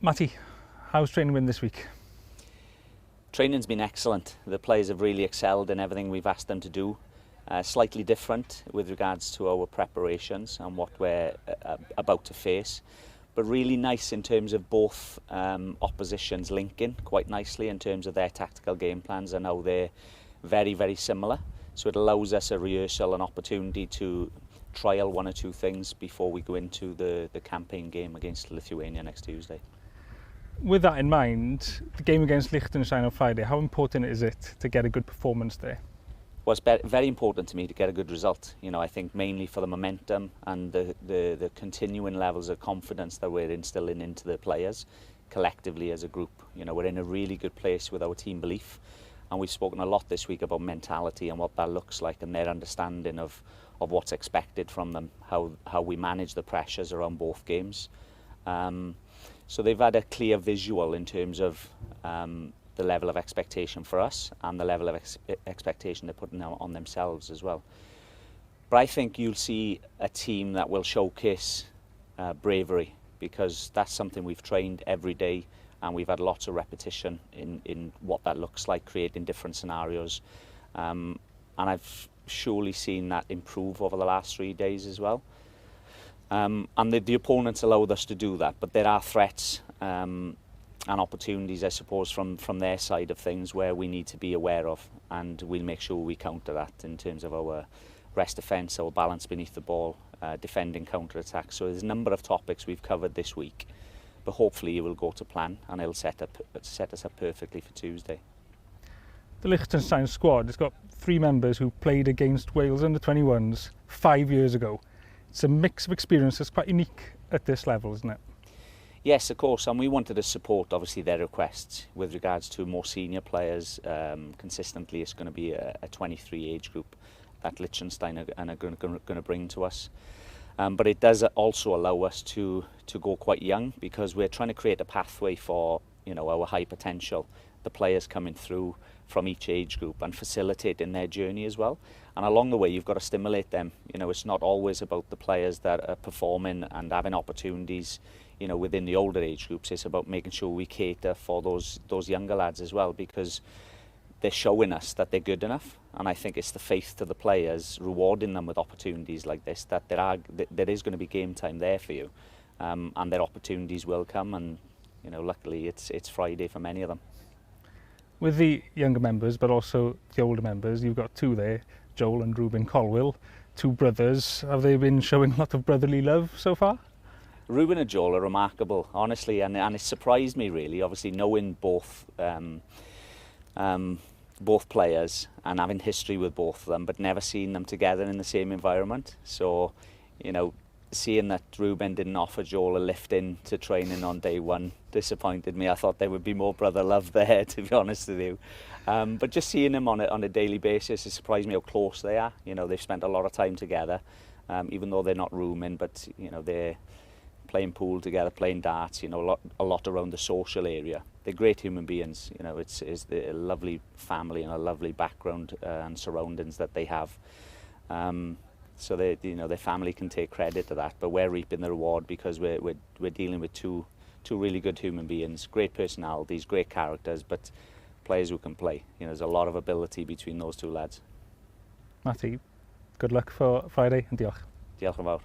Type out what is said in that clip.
Matty, how's training been this week? Training's been excellent. The players have really excelled in everything we've asked them to do. Slightly different with regards to our preparations and what we're about to face, but really nice in terms of both oppositions linking quite nicely in terms of their tactical game plans and how they're very, very similar. So it allows us a rehearsal, an opportunity to trial one or two things before we go into the campaign game against Lithuania next Tuesday. With that in mind, the game against Liechtenstein on Friday, how important is it to get a good performance there? Well, it's very important to me to get a good result. You know, I think mainly for the momentum and the continuing levels of confidence that we're instilling into the players collectively as a group. You know, we're in a really good place with our team belief, and we've spoken a lot this week about mentality and what that looks like and their understanding of what's expected from them, how we manage the pressures around both games. So they've had a clear visual in terms of the level of expectation for us and the level of expectation they're putting on themselves as well. But I think you'll see a team that will showcase bravery, because that's something we've trained every day, and we've had lots of repetition in what that looks like, creating different scenarios. And I've surely seen that improve over the last 3 days as well. And the opponents allowed us to do that, but there are threats and opportunities, I suppose, from their side of things where we need to be aware of, and we'll make sure we counter that in terms of our rest defence, our balance beneath the ball, defending counter-attack. So there's a number of topics we've covered this week, but hopefully it will go to plan and it'll set us up perfectly for Tuesday. The Liechtenstein squad has got 3 members who played against Wales Under 21s 5 years ago. It's a mix of experiences, quite unique at this level, isn't it? Yes, of course, and we wanted to support obviously their requests with regards to more senior players. Consistently, it's going to be a 23 age group that Liechtenstein are going to bring to us. But it does also allow us to go quite young, because we're trying to create a pathway for, you know, our high potential, the players coming through from each age group and facilitating their journey as well. And along the way, you've got to stimulate them. You know, it's not always about the players that are performing and having opportunities, you know, within the older age groups. It's about making sure we cater for those younger lads as well, because they're showing us that they're good enough. And I think it's the faith to the players, rewarding them with opportunities like this, that there is going to be game time there for you, and their opportunities will come. And, you know, luckily it's Friday for many of them. With the younger members, but also the older members, you've got 2 there, Joel and Reuben Colwill, 2 brothers. Have they been showing a lot of brotherly love so far? Reuben and Joel are remarkable, honestly, and it surprised me really, obviously knowing both players and having history with both of them, but never seeing them together in the same environment. So, you know, seeing that Reuben didn't offer Joel a lift in to training on day 1 disappointed me. I thought there would be more brother love there, to be honest with you. But just seeing them on a daily basis, it surprised me how close they are. You know, they've spent a lot of time together, even though they're not rooming, but, you know, they're playing pool together, playing darts, you know, a lot around the social area. They're great human beings. You know, it's a lovely family and a lovely background and surroundings that they have. So they, you know, their family can take credit to that, but we're reaping the reward because we're dealing with two really good human beings, great personalities, great characters, but players who can play. You know, there's a lot of ability between those 2 lads. Matty, good luck for Friday and diolch. Diolch yn fawr.